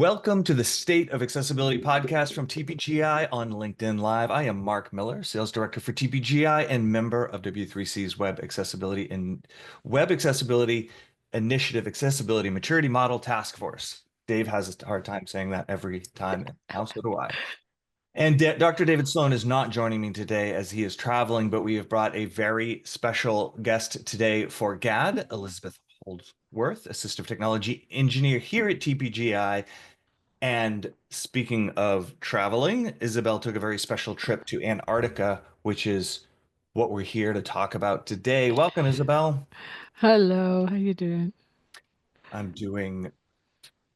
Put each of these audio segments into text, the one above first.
Welcome to the State of Accessibility podcast from TPGI on LinkedIn Live. I am Mark Miller, Sales Director for TPGI and member of W3C's Web Accessibility Initiative Accessibility Maturity Model Task Force. Dave has a hard time saying that every time, and now so do I. And Dr. David Sloan is not joining me today as he is traveling, but we have brought a very special guest today for GAD, Elizabeth Holdsworth, Assistive Technology Engineer here at TPGI. And speaking of traveling, Isabel took a very special trip to Antarctica, which is what we're here to talk about today. Welcome, Isabel. Hello, how you doing? I'm doing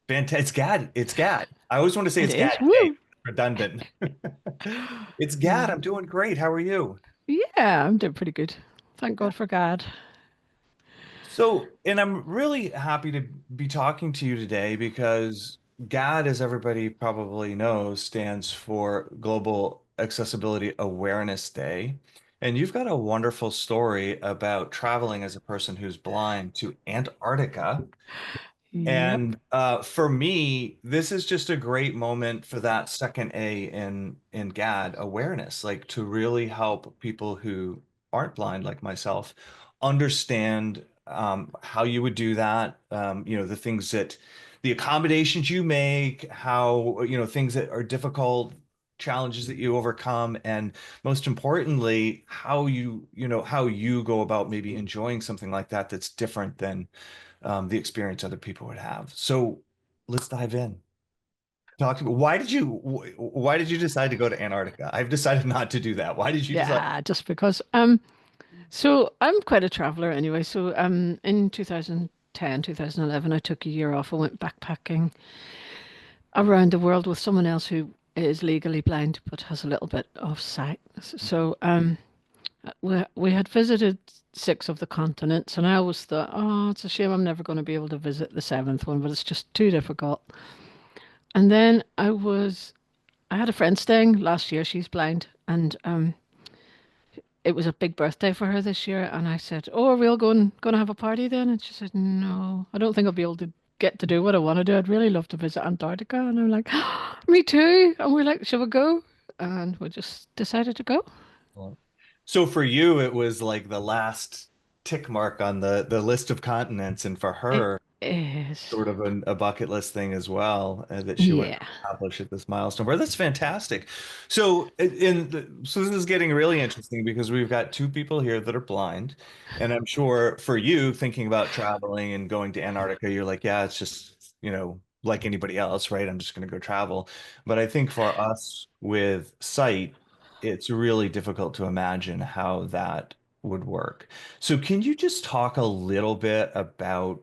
fantastic. It's GAD. It's GAD. I always want to say It it's GAD is. Day. Woo! Redundant. It's GAD. Yeah. I'm doing great. How are you? Yeah, I'm doing pretty good. Thank God for God. And I'm really happy to be talking to you today because GAD, as everybody probably knows, stands for Global Accessibility Awareness Day. And you've got a wonderful story about traveling as a person who's blind to Antarctica. Yep. And for me, this is just a great moment for that second A in GAD awareness, like to really help people who aren't blind like myself understand how you would do that. The things that the accommodations you make, how things that are difficult, challenges that you overcome, and most importantly, how you go about maybe enjoying something like that that's different than the experience other people would have. So let's dive in. Talk to me. Why did you decide to go to Antarctica? I've decided not to do that. Why did you decide? Yeah, just because. So I'm quite a traveler anyway. So in 2010, 2011, I took a year off. I went backpacking around the world with someone else who is legally blind but has a little bit of sight. So we had visited six of the continents, and I always thought, oh, it's a shame I'm never going to be able to visit the seventh one, but it's just too difficult. And then I had a friend staying last year. She's blind, and it was a big birthday for her this year. And I said, "Oh, are we all going to have a party then?" And she said, "No, I don't think I'll be able to get to do what I want to do. I'd really love to visit Antarctica." And I'm like, "Me too." And we're like, "Shall we go?" And we just decided to go. So for you, it was like the last tick mark on the list of continents, and for It her, is, sort of a bucket list thing as well that she wanted yeah. to accomplish at this milestone. But that's fantastic. So this is getting really interesting because we've got two people here that are blind, and I'm sure for you thinking about traveling and going to Antarctica, you're like, yeah, it's just like anybody else, right? I'm just going to go travel. But I think for us with sight, it's really difficult to imagine how that would work. So can you just talk a little bit about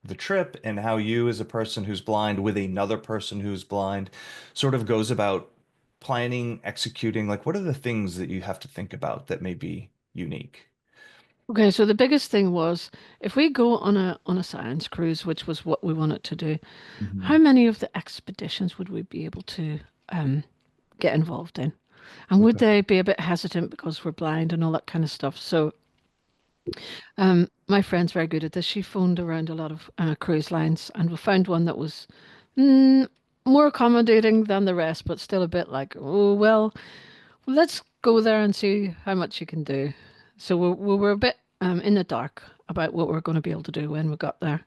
the trip and how you, as a person who's blind with another person who's blind, sort of goes about planning, executing? Like, what are the things that you have to think about that may be unique? Okay, so the biggest thing was if we go on a science cruise, which was what we wanted to do, how Mhm. many of the expeditions would we be able to um, get involved in? And would Okay. they be a bit hesitant because we're blind and all that kind of stuff? So my friend's very good at this. She phoned around a lot of cruise lines, and we found one that was mm, more accommodating than the rest, but still a bit like, oh, well, let's go there and see how much you can do. So we were a bit in the dark about what we are going to be able to do when we got there.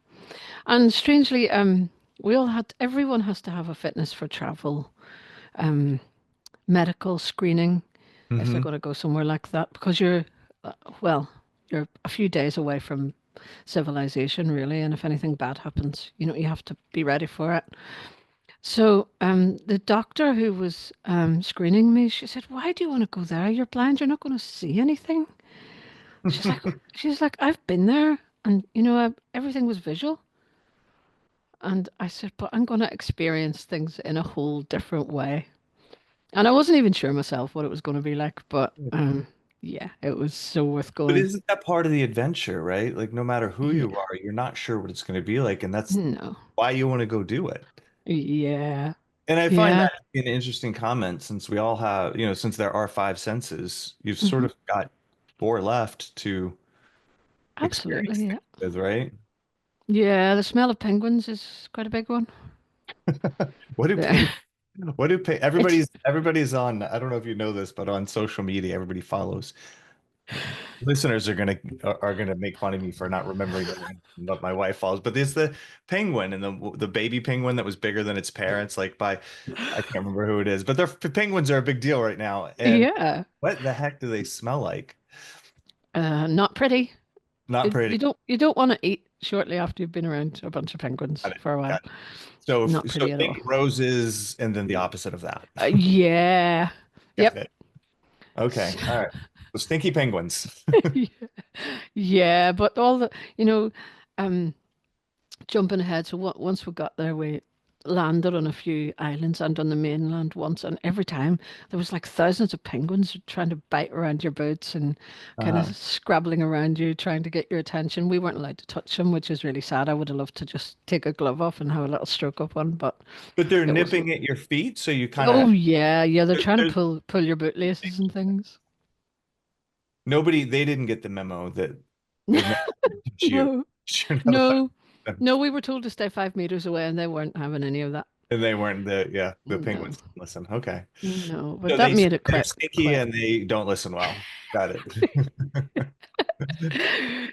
And strangely, everyone has to have a fitness for travel medical screening if they're Hmm. going to go somewhere like that because uh, well, you're a few days away from civilization, really. And if anything bad happens, you have to be ready for it. So the doctor who was screening me, she said, "Why do you want to go there? You're blind. You're not going to see anything." She's like, she's like, "I've been there, and everything was visual." And I said, "But I'm going to experience things in a whole different way." And I wasn't even sure myself what it was going to be like, but yeah, it was so worth But going. isn't that part of the adventure, right? Like, no matter who you Yeah. are, you're not sure what it's going to be like, and that's No. why you want to go do it. Yeah. And I find Yeah. that an interesting comment since we all have, since there are five senses, you've sort Hmm. of got four left to Absolutely. experience Yeah. things with, right? Yeah. The smell of penguins is quite a big one. What do Yeah. peng what do peng It's everybody's on, I don't know if you know this, but on social media, everybody follows. Listeners are gonna make fun of me for not remembering the name, but my wife follows. But there's the penguin and the baby penguin that was bigger than its parents, like by I can't remember who it is, but penguins are a big deal right now. And yeah, what the heck do they smell like? not pretty. Not pretty. You don't want to eat shortly after you've been around a bunch of penguins Got it. for a while. Got it. So Not so pretty at think all. roses and then the opposite of that. Yeah. Got Yep. it. Okay. All right. So stinky penguins. Yeah, but all the, you know, um, jumping ahead. So once we got there, we landed on a few islands and on the mainland once, and every time there was like thousands of penguins trying to bite around your boots and kind of Uh, scrabbling around you, trying to get your attention. We weren't allowed to touch them, which is really sad. I would have loved to just take a glove off and have a little stroke up one, but but they're it wasn't. nipping at your feet, so you kind Oh of yeah, yeah, they're trying to there's pull your bootlaces and things. nobody, they didn't get the memo that they're meant to teach you. No, You're not allowed no, them. no. We were told to stay 5 meters away, and they weren't having any of that. And they weren't the No, penguins didn't listen. Okay. no. But So that made it they're quite, stinky quite. and they don't listen well. Got it.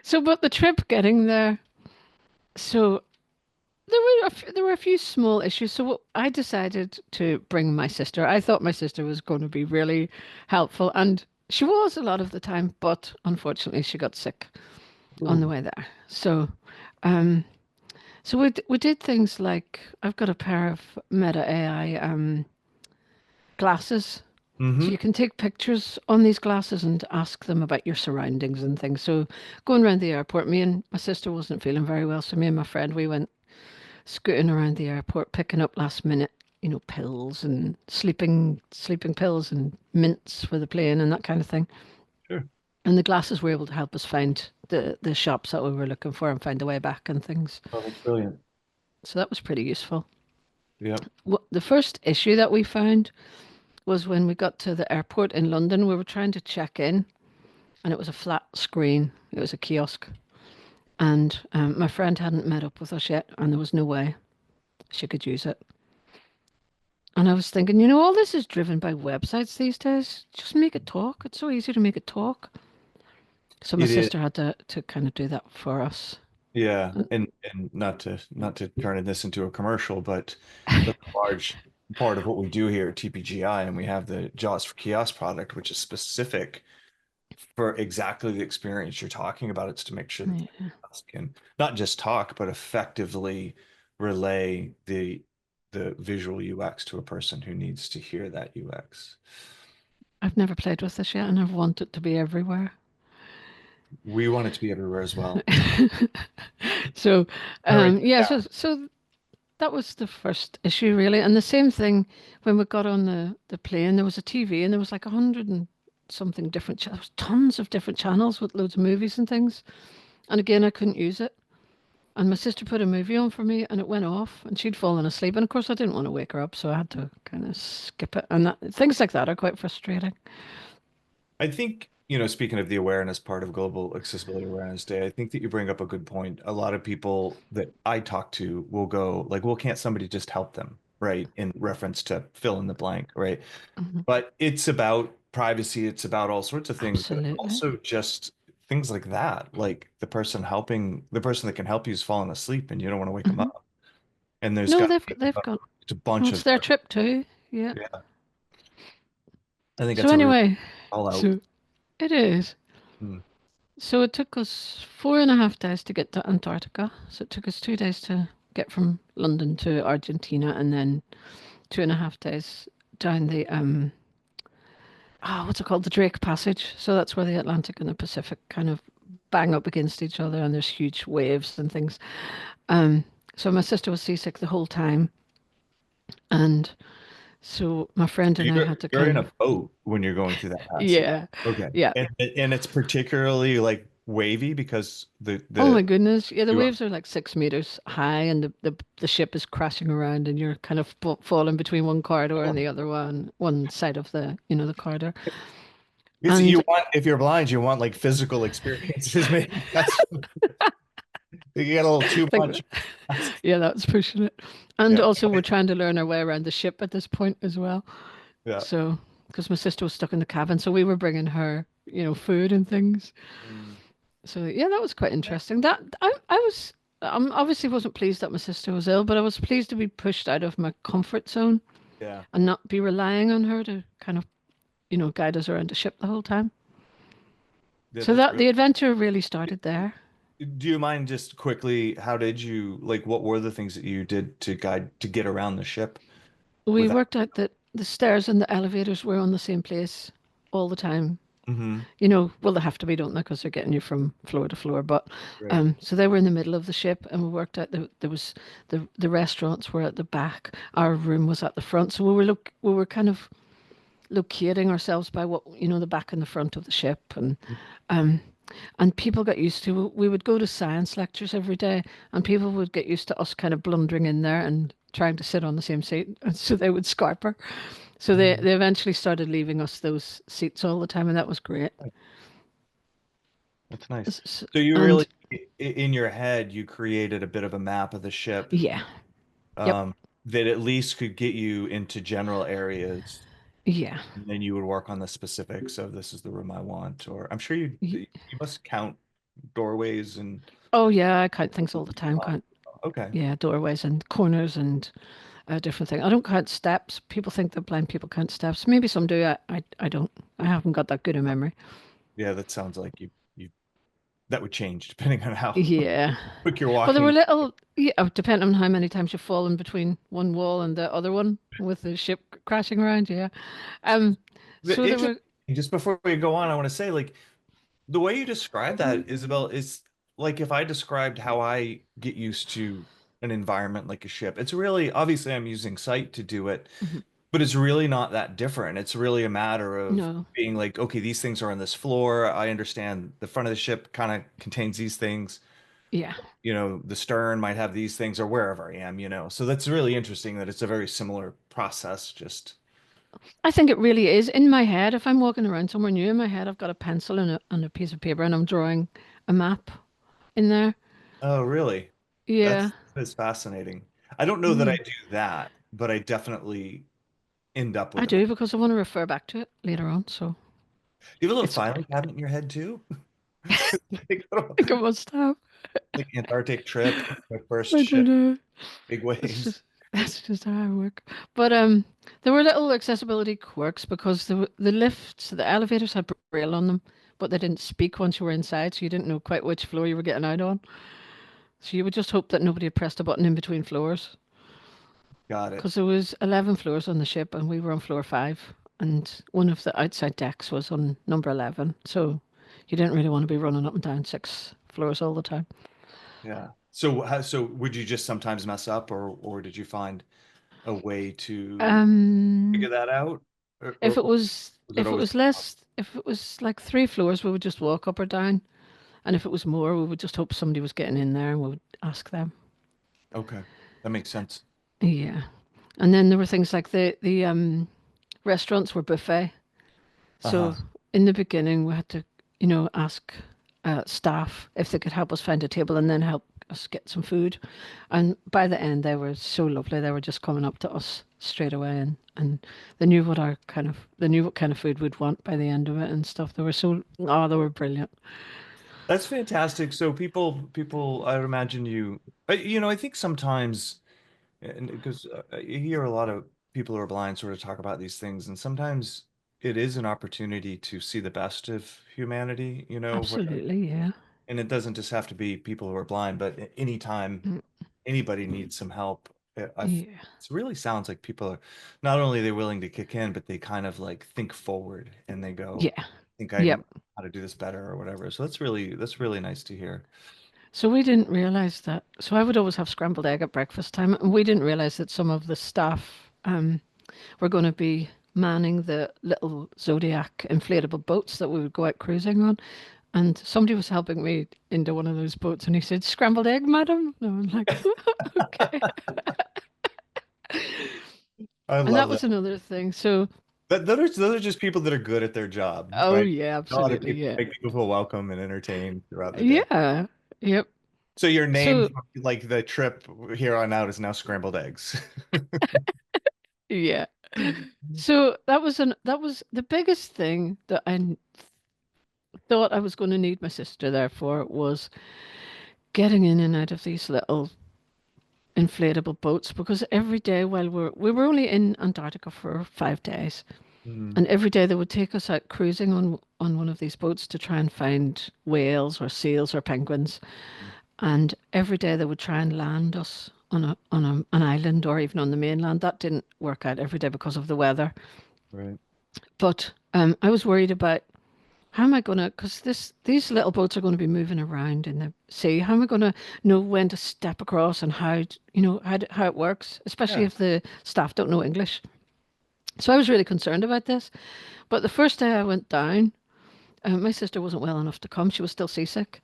So, but the trip getting there. So there were a few small issues. So I decided to bring my sister. I thought my sister was going to be really helpful, and she was a lot of the time. But unfortunately, she got sick on the Ooh. way there. So, um, so we did things like I've got a pair of Meta AI glasses. So you Mm-hmm. can take pictures on these glasses and ask them about your surroundings and things. So going around the airport, me and my sister wasn't feeling very well, so me and my friend we went scooting around the airport, picking up last minute, pills and sleeping pills and mints for the plane and that kind of thing. Sure. And the glasses were able to help us find the shops that we were looking for and find the way back and things. Oh, that's brilliant. So that was pretty useful. Yep. The first issue that we found was when we got to the airport in London. We were trying to check in, and it was a flat screen. It was a kiosk, and my friend hadn't met up with us yet, and there was no way she could use it. And I was thinking, all this is driven by websites these days. Just make it talk. It's so easy to make it talk. So my It is. sister had to kind of do that for us. Yeah. And not to turn this into a commercial, but that's a large part of what we do here at TPGI, and we have the Jaws for Kiosk product, which is specific for exactly the experience you're talking about. It's to make sure that the Yeah. kiosk can not just talk, but effectively relay the visual UX to a person who needs to hear that UX. I've never played with this yet, and I've wanted to be everywhere. We want it to be everywhere as well. So, All right. yeah, Yeah. so that was the first issue, really. And the same thing when we got on the plane, there was a TV and there was like 100 and something different, there was tons of different channels with loads of movies and things. And again, I couldn't use it. And my sister put a movie on for me and it went off and she'd fallen asleep. And of course, I didn't want to wake her up, so I had to kind of skip it. And things like that are quite frustrating. I think, speaking of the awareness part of Global Accessibility Awareness Day, I think that you bring up a good point. A lot of people that I talk to will go like, well, can't somebody just help them, right? In reference to fill in the blank, right? Mhm. But it's about privacy, it's about all sorts of things, but Absolutely. also just things like that. Like the person that can help you is falling asleep and you don't want to wake them Hmm. up. And there's No, got to they've be they've got, it's a bunch well, of it's their trip too. Yeah. yeah. I think So that's a real anyway, all out. so it is. Hmm. So it took us 4.5 days to get to Antarctica. So it took us 2 days to get from London to Argentina, and then 2.5 days down the what's it called? The Drake Passage. So that's where the Atlantic and the Pacific kind of bang up against each other, and there's huge waves and things. Um, so my sister was seasick the whole time, and so my friend and I You're had to you're in kind of, a boat when you're going through that passage. yeah, Okay. yeah. And it's particularly like wavy because Oh the my goodness. Yeah, the you are waves are like 6 meters high and the ship is crashing around and you're kind of falling between one corridor and the other one side of the corridor. you And want if you're blind, you want like physical experiences, maybe that's You get a little too Like, much. yeah, that's pushing it. And Yeah. also, we're trying to learn our way around the ship at this point as well. Yeah. So, because my sister was stuck in the cabin, so we were bringing her, food and things. Mm. So yeah, that was quite interesting. That I was obviously wasn't pleased that my sister was ill, but I was pleased to be pushed out of my comfort zone Yeah. and not be relying on her to kind of, guide us around the ship the whole time. Yeah, So that's that really. the adventure really started there. Do you mind just quickly, how did you like what were the things that you did to get around the ship We without? worked out that the stairs and the elevators were on the same place all the time. Hmm. Well, they have to be, don't they? Because they're getting you from floor to floor. But Right. so they were in the middle of the ship, and we worked out that there was the restaurants were at the back. Our room was at the front, so we were kind of locating ourselves by what the back and the front of the ship, um, and people got used to. We would go to science lectures every day, and people would get used to us kind of blundering in there and trying to sit on the same seat, and so they would scarper. So they Mhm. they eventually started leaving us those seats all the time, and that was great. That's nice. S- s- So you really, And in your head, you created a bit of a map of the ship, yeah, yep, um, that at least could get you into general areas. yeah. And then you would work on the specifics of this is the room I want, or I'm sure you must count doorways and. Oh yeah, I count things all the time. Count, Okay. yeah, doorways and corners and different things. I don't count steps. People think that blind people count steps. Maybe some do. I don't. I haven't got that good a memory. Yeah, that sounds like you that would change depending on how Yeah. quick you're Well, there were walking. little, yeah, depending on how many times you've fallen between one wall and the other one with the ship crashing around. Yeah. Um. The So there interesting, were. just before we go on, I want to say like the way you describe that, Isabel, is like if I described how I get used to an environment like a ship. It's really obviously I'm using sight to do it, Mhm. but it's really not that different. It's really a matter of No. being like, okay, these things are on this floor. I understand the front of the ship kind of contains these things. Yeah. The stern might have these things or wherever I am. So that's really interesting that it's a very similar process, just. I think it really is in my head. If I'm walking around somewhere new in my head, I've got a pencil and a piece of paper and I'm drawing a map in there. Oh, really? Yeah. That's fascinating. I don't know that I Mm. do that, but I definitely end up I with a map. do because I want to refer back to it later on. So Do you have a little it's filing great. cabinet in your head too? Like, I think I must have. like Antarctic trip, my first I don't ship, know. big It's waves. just that's just how I work. But there were little accessibility quirks because the lifts, the elevators had braille on them, but they didn't speak once you were inside, so you didn't know quite which floor you were getting out on. So you would just hope that nobody had pressed a button in between floors. Got it. Because there was 11 floors on the ship and we were on floor 5 and one of the outside decks was on number 11, so you didn't really want to be running up and down 6 floors all the time. Yeah. So would you just sometimes mess up, or did you find a way to figure um that out, if it or was was it if it always? was less if it was like 3 floors, we would just walk up or down, and if it was more, we would just hope somebody was getting in there and we would ask them. Okay, that makes sense. Yeah. And then there were things like the restaurants were buffet. Uh-huh. So in the beginning, we had to, ask staff if they could help us find a table and then help us get some food. And by the end, they were so lovely. They were just coming up to us straight away, and they knew what kind of food we'd want by the end of it and stuff. They were brilliant. That's fantastic. So people, I would imagine I think sometimes, and because you hear a lot of people who are blind sort of talk about these things, and sometimes it is an opportunity to see the best of humanity, Absolutely, yeah. and it doesn't just have to be people who are blind, but anytime Mm, anybody needs some help, yeah. it really sounds like people are not only are they willing to kick in, but they kind of like think forward and they go, Yeah. I think I know Yep. how to do this better or whatever. So that's really nice to hear. So we didn't realize that. So I would always have scrambled egg at breakfast time, and we didn't realize that some of the staff were going to be manning the little Zodiac inflatable boats that we would go out cruising on. And somebody was helping me into one of those boats, and he said, "Scrambled egg, madam." And I was like, "Okay." I And that love that. was another thing. So, Those are just people that are good at their job, oh right? yeah, A lot of absolutely, people yeah, make people feel welcome and entertained throughout the day. yeah, yep. So your name, So for, like the trip here on out, is now scrambled eggs. yeah. So that was the biggest thing that thought I was going to need my sister there for was getting in and out of these little inflatable boats because every day while we were only in Antarctica for 5 days. Mhm. And every day they would take us out cruising on one of these boats to try and find whales or seals or penguins. And every day they would try and land us an island or even on the mainland. That didn't work out every day because of the weather. Right. But I was worried about how am I going to, because these little boats are going to be moving around in the sea. How am I going to know when to step across and how it works, especially Yeah. if the staff don't know English. So I was really concerned about this. But the first day I went down, my sister wasn't well enough to come. She was still seasick.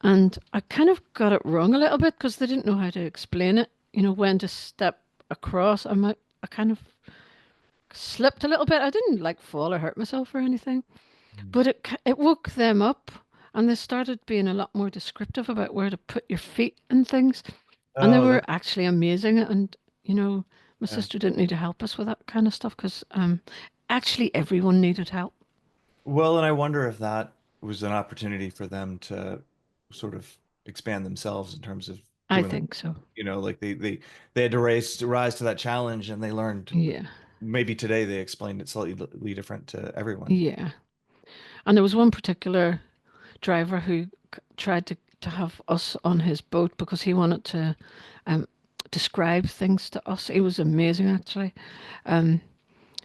And I kind of got it wrong a little bit because they didn't know how to explain it, when to step across. I kind of slipped a little bit. I didn't like fall or hurt myself or anything, Mhm. but it woke them up and they started being a lot more descriptive about where to put your feet and things. And they Oh, were that, actually amazing. And, my yeah. sister didn't need to help us with that kind of stuff because actually everyone needed help. Well, and I wonder if that was an opportunity for them to sort of expand themselves in terms of I doing, think so. like they had to rise to that challenge, and they learned. Yeah. Maybe today they explained it slightly different to everyone. Yeah. And there was one particular driver who tried to have us on his boat because he wanted to um, describe things to us. He was amazing, actually. Um,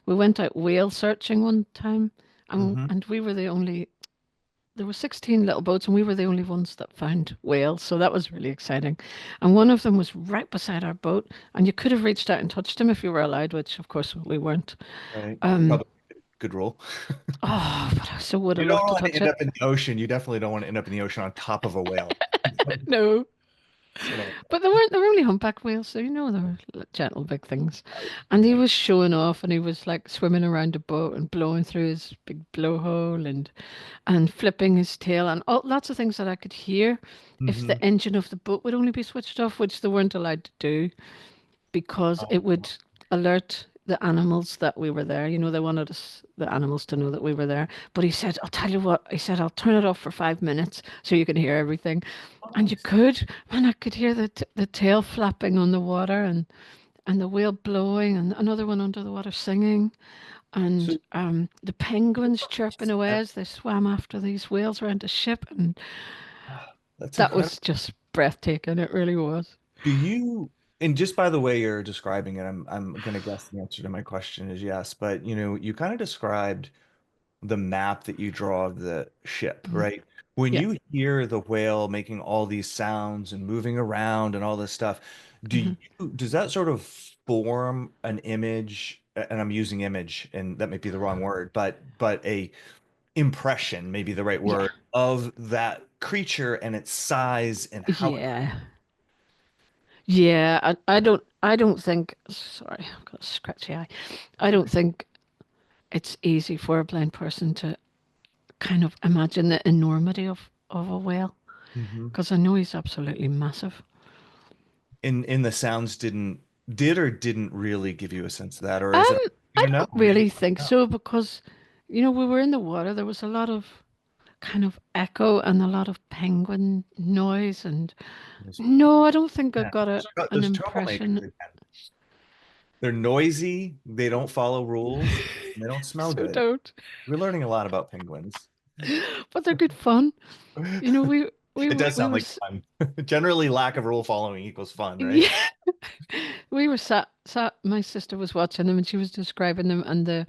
we went out whale searching one time, and Hmm. and we were the only. There were 16 little boats, and we were the only ones that found whales. So that was really exciting. And one of them was right beside our boat, and you could have reached out and touched him if you were allowed, which of course we weren't. Right. Um, Probably a good rule. oh, but I so would You have don't loved to want to touch end it. up in the ocean. You definitely don't want to end up in the ocean on top of a whale. No. So, But they were only humpback whales, so they were gentle big things. And he yeah. was showing off and he was like swimming around the boat and blowing through his big blowhole and flipping his tail and lots of things that I could hear if Hmm. the engine of the boat would only be switched off, which they weren't allowed to do because it would alert the animals that we were there. They wanted the animals, to know that we were there. But he said, I'll tell you what, he said, I'll turn it off for 5 minutes so you can hear everything. And you Nice. could, man, I could hear the tail flapping on the water and the whale blowing and another one under the water singing and So the penguins chirping away as they swam after these whales around the ship. And that's that incredible. was just breathtaking. It really was. Do you, and just by the way you're describing it, I'm gonna guess the answer to my question is yes, but you kind of described the map that you draw of the ship, Mhm. right? When Yeah. you hear the whale making all these sounds and moving around and all this stuff, Hmm. does that sort of form an image, and I'm using image, and that might be the wrong word, but a impression, maybe the right Yeah. word, of that creature and its size and how it, Yeah. Yeah. I don't think, sorry, I've got a scratchy eye. I don't think it's easy for a blind person to kind of imagine the enormity of a whale Mhm. because I know he's absolutely massive. In the sounds did or didn't really give you a sense of that, or is it, Um, I know, don't maybe. really think so because, we were in the water. There was a lot of kind of echo and a lot of penguin noise. And Those, no, I don't think I yeah, got an those troublemakers, impression. they're noisy, they don't follow rules, and they don't smell So good. don't. We're learning a lot about penguins. But they're good fun. We It were does sound like fun. Generally, lack of rule following equals fun, right? yeah, we were sat. My sister was watching them and she was describing them, and the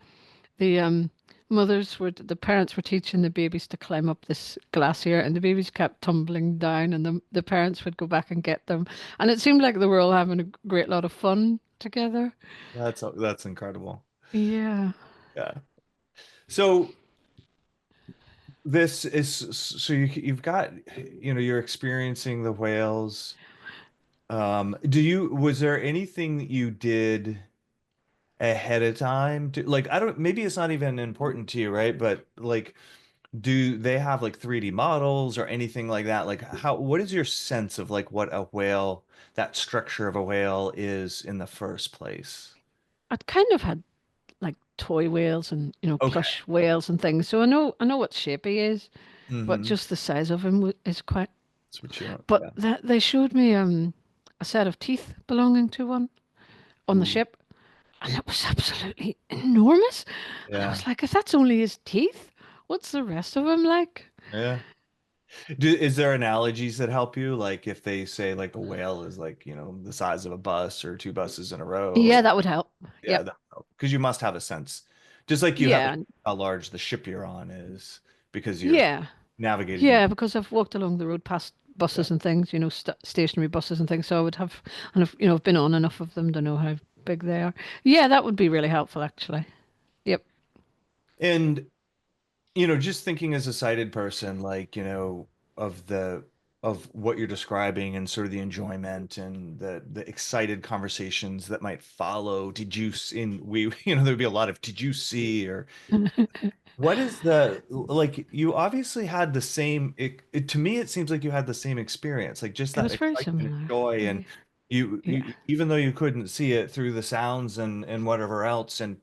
the parents were teaching the babies to climb up this glacier, and the babies kept tumbling down, and the parents would go back and get them, and it seemed like they were all having a great lot of fun together. That's incredible. Yeah. Yeah. So this is so you've got you're experiencing the whales. Was there anything that you did ahead of time to, like, I don't, maybe it's not even important to you, right? But like Do they have like 3D models or anything like that? Like what is your sense of like what a whale, that structure of a whale is in the first place? I'd kind of had like toy whales and Okay. plush whales and things, so I know what shape he is, but Mm-hmm. just the size of him is quite. That's what you, But yeah. that they showed me a set of teeth belonging to one on the Ooh, ship, and it was absolutely enormous. And I yeah. was like, if that's only his teeth, what's the rest of him like? Yeah. Is there analogies that help you? Like if they say like a whale is like, the size of a bus or two buses in a row. Yeah, that would help. Yeah, Yep. that because you must have a sense. Just like you have Yeah. how large the ship you're on is because you're Yeah. navigating. Yeah, because I've walked along the road past Yeah. buses and things, stationary buses and things. So I would have, and I've been on enough of them to know how big they are. Yeah, that would be really helpful, actually. Yep. And just thinking as a sighted person, like, of the of what you're describing and sort of the enjoyment and the excited conversations that might follow. Did you in we there'd be a lot of did you see or what is the like you obviously had the same to me it seems like you had the same experience, like just It that was very excitement and similar. joy and Yeah. even though you couldn't see it through the sounds and whatever else and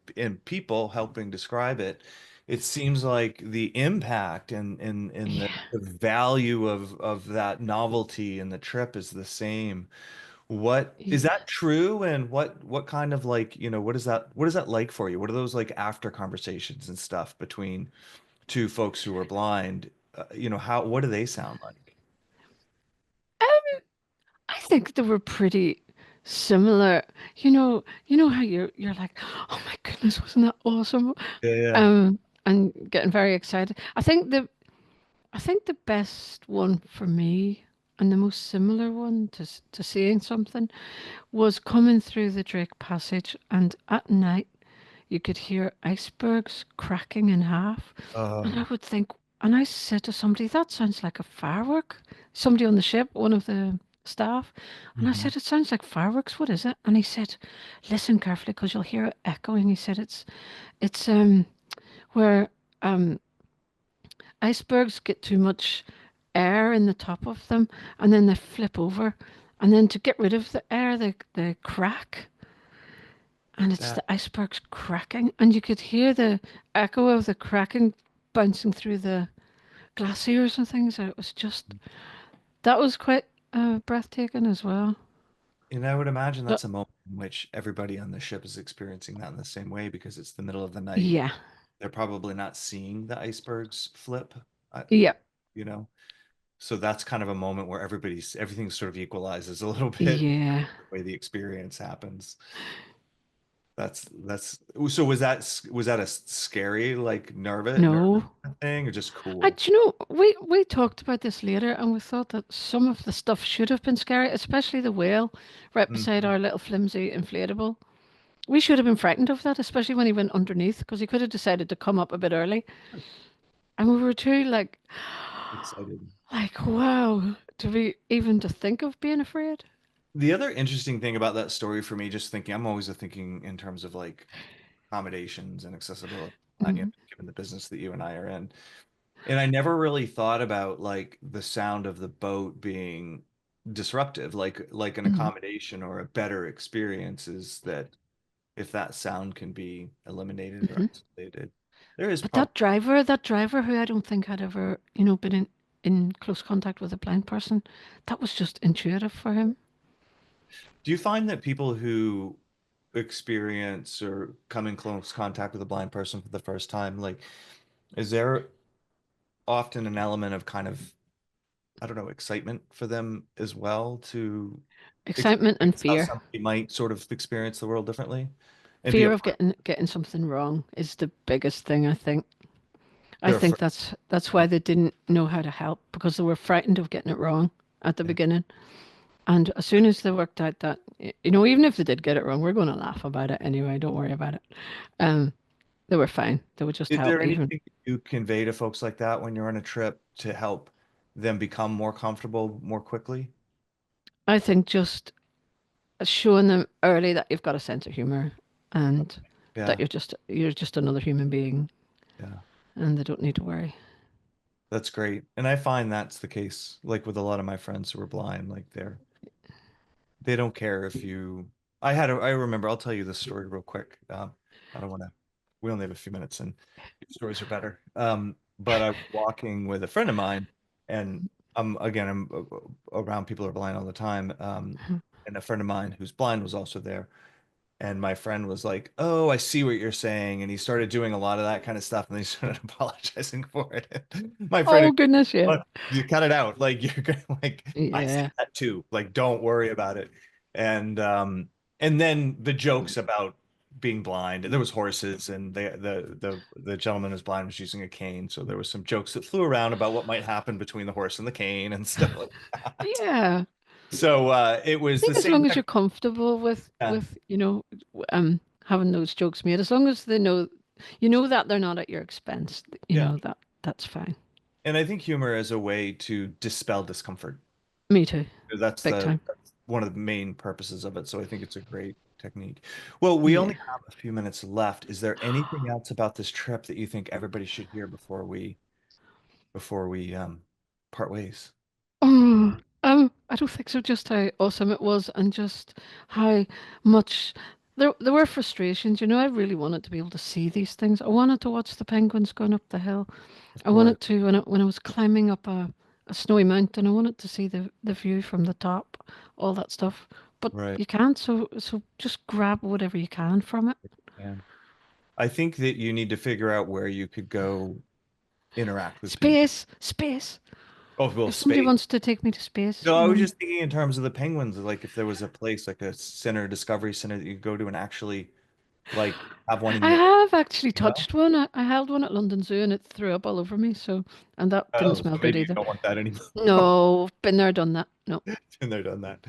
people helping describe it, it seems like the impact and Yeah. the value of that novelty and the trip is the same. What is Yeah. that true? And what kind of like, what is that like for you? What are those like after conversations and stuff between two folks who are blind? What do they sound like? I think they were pretty similar. How you're like, oh my goodness, wasn't that awesome? Yeah, yeah. Um, and getting very excited. I think the best one for me and the most similar one to seeing something was coming through the Drake Passage, and at night you could hear icebergs cracking in half. And I Oh, would think, and I said to somebody, that sounds like a firework. Somebody on the ship, one of the staff. And I mhm. said, it sounds like fireworks. What is it? And he said, listen carefully because you'll hear it echoing. He said, it's where um, icebergs get too much air in the top of them and then they flip over. And then to get rid of the air, they crack. And it's That the icebergs cracking. And you could hear the echo of the cracking bouncing through the glaciers and things. It was just, that was quite breathtaking as well. and I would imagine But that's a moment in which everybody on the ship is experiencing that in the same way because it's the middle of the night. yeah, They're probably not seeing the icebergs flip, yeah, you know. So that's kind of a moment where everything sort of equalizes a little bit yeah. the way the experience happens. That's so was that a scary, like nervous No. thing or just cool? Do you know, we talked about this later and we thought that some of the stuff should have been scary, especially the whale right beside Mhm. our little flimsy inflatable. We should have been frightened of that, especially when he went underneath, because he could have decided to come up a bit early. And we were too Excited. wow, to be even to think of being afraid. The other interesting thing about that story for me, just thinking, I'm always thinking in terms of like accommodations and accessibility, Hmm. given the business that you and I are in. And I never really thought about like the sound of the boat being disruptive, like an Hmm. accommodation or a better experience is that if that sound can be eliminated or Hmm. isolated, there is But probably. that driver who I don't think had ever, been in close contact with a blind person, that was just intuitive for him. Do you find that people who experience or come in close contact with a blind person for the first time, like, is there often an element of kind of, I don't know, excitement for them as well to Excitement and experience how fear. somebody might sort of experience the world differently and be a Fear of part? getting something wrong is the biggest thing, I think. I They're think afraid. that's Yeah. why they didn't know how to help because they were frightened of getting it wrong at the Yeah. beginning. And as soon as they worked out that, even if they did get it wrong, we're going to laugh about it anyway. Don't worry about it. Um, they were fine. They would just Is help there even. anything you convey to folks like that when you're on a trip to help them become more comfortable more quickly? I think just showing them early that you've got a sense of humor and that Yeah. you're just another human being Yeah. and they don't need to worry. That's great. And I find that's the case, like with a lot of my friends who are blind, like they don't care if you. I remember. I'll tell you this story real quick. I don't want to. We only have a few minutes, and stories are better. But I was walking with a friend of mine, and I'm around people who are blind all the time. And a friend of mine who's blind was also there. And my friend was like, "Oh, I see what you're saying," and he started doing a lot of that kind of stuff, and then he started apologizing for it. My friend, Oh goodness, yeah. "Look, you cut it out. Like you're gonna like I see Yeah. that too. Like don't worry about it." And and then the jokes about being blind. There was horses, and the gentleman who's blind was using a cane, so there was some jokes that flew around about what might happen between the horse and the cane and stuff like that. Yeah. So it I was the think as same. long as you're comfortable Yeah, with, having those jokes made, as long as they know that they're not at your expense, yeah. that's fine. And I think humor is a way to dispel discomfort. Me too. Big time. That's one of the main purposes of it. So I think it's a great technique. Well, we only Yeah. have a few minutes left. Is there anything else about this trip that you think everybody should hear before we part ways? Oh, I don't think so. Just how awesome it was, and just how much there were frustrations. I really wanted to be able to see these things. I wanted to watch the penguins going up the hill. Of I course. wanted to when I was climbing up a snowy mountain. I wanted to see the view from the top, all that stuff. But Right. you can't. So just grab whatever you can from it. And I think that you need to figure out where you could go interact with people. Space. Oh, well, If somebody space. wants to take me to space, No, I was just thinking in terms of the penguins, like if there was a place like a center, discovery center that you could go to and actually like have one in I your, have actually you know? touched one. I held one at London Zoo and it threw up all over me. And that didn't Oh, so smell good maybe you either. don't want that anymore. No, been there, done that. No. And they're done that.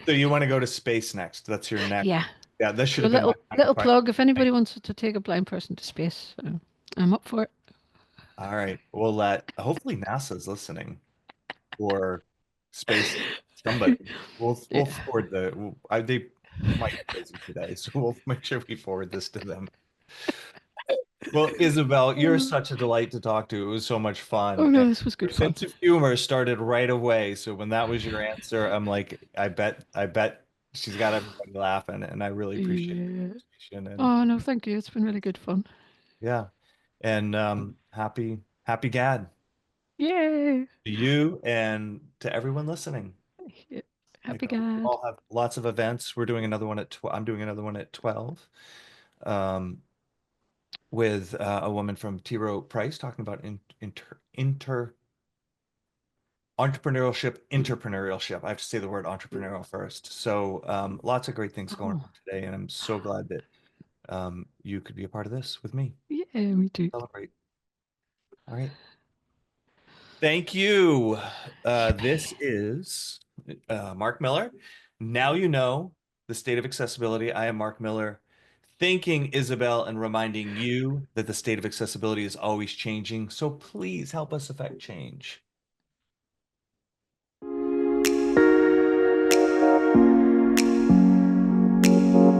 So you want to go to space next. That's your next. Yeah. Yeah, this should So have been my little question. plug. If anybody wants to take a blind person to space, I'm up for it. All right. We'll let hopefully NASA's listening or space somebody. We'll Yeah. forward they might be busy today, so we'll make sure we forward this to them. Well, Isabel, you're such a delight to talk to. It was so much Oh fun. no, And this was your good fun. sense of humor started right away. So when that was your answer, I'm like, I bet she's got everybody laughing, and I really appreciate the Yeah. conversation. And Oh no, thank you. It's been really good fun. yeah, and happy Gad Yay. to you and to everyone listening. Yeah. Like Happy we God. all have lots of events. We're doing another one at I'm doing another one at 12. Um, with a woman from T. Rowe Price talking about inter entrepreneurship. I have to say the word entrepreneurial first. So lots of great things going Oh, on today, and I'm so glad that you could be a part of this with me. yeah, me too. Celebrate. All right. Thank you. This Shippy. is Mark Miller. Now you know the state of accessibility. I am Mark Miller, thanking Isabel and reminding you that the state of accessibility is always changing. So please help us affect change.